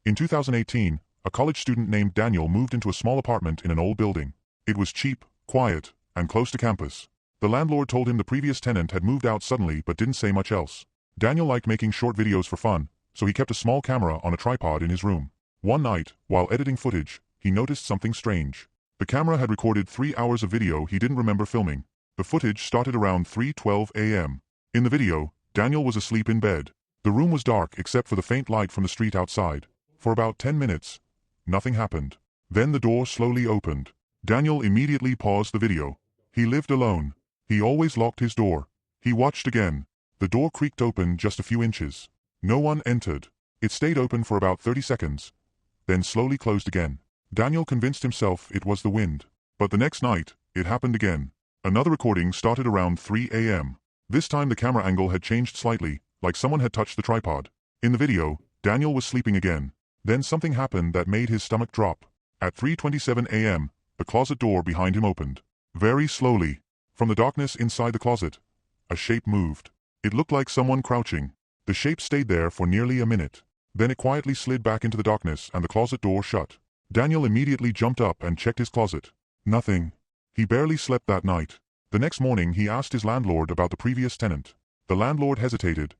In 2018, a college student named Daniel moved into a small apartment in an old building. It was cheap, quiet, and close to campus. The landlord told him the previous tenant had moved out suddenly but didn't say much else. Daniel liked making short videos for fun, so he kept a small camera on a tripod in his room. One night, while editing footage, he noticed something strange. The camera had recorded 3 hours of video he didn't remember filming. The footage started around 3:12 a.m. In the video, Daniel was asleep in bed. The room was dark except for the faint light from the street outside. For about 10 minutes, nothing happened. Then the door slowly opened. Daniel immediately paused the video. He lived alone. He always locked his door. He watched again. The door creaked open just a few inches. No one entered. It stayed open for about 30 seconds, then slowly closed again. Daniel convinced himself it was the wind. But the next night, it happened again. Another recording started around 3 a.m. This time the camera angle had changed slightly, like someone had touched the tripod. In the video, Daniel was sleeping again. Then something happened that made his stomach drop. At 3:27 a.m., the closet door behind him opened. Very slowly. From the darkness inside the closet, a shape moved. It looked like someone crouching. The shape stayed there for nearly a minute. Then it quietly slid back into the darkness and the closet door shut. Daniel immediately jumped up and checked his closet. Nothing. He barely slept that night. The next morning he asked his landlord about the previous tenant. The landlord hesitated,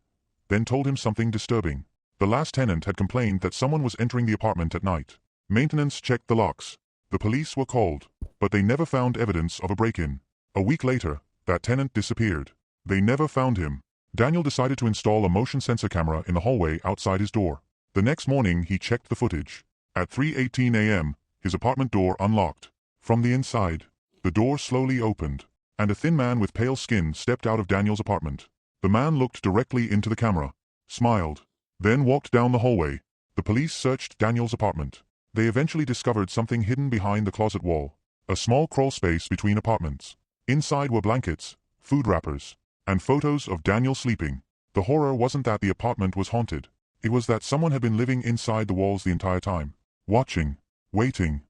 then told him something disturbing. The last tenant had complained that someone was entering the apartment at night. Maintenance checked the locks. The police were called, but they never found evidence of a break-in. A week later, that tenant disappeared. They never found him. Daniel decided to install a motion sensor camera in the hallway outside his door. The next morning he checked the footage. At 3:18 a.m., his apartment door unlocked. From the inside, the door slowly opened, and a thin man with pale skin stepped out of Daniel's apartment. The man looked directly into the camera, smiled, then walked down the hallway. The police searched Daniel's apartment. They eventually discovered something hidden behind the closet wall. A small crawl space between apartments. Inside were blankets, food wrappers, and photos of Daniel sleeping. The horror wasn't that the apartment was haunted. It was that someone had been living inside the walls the entire time. Watching. Waiting.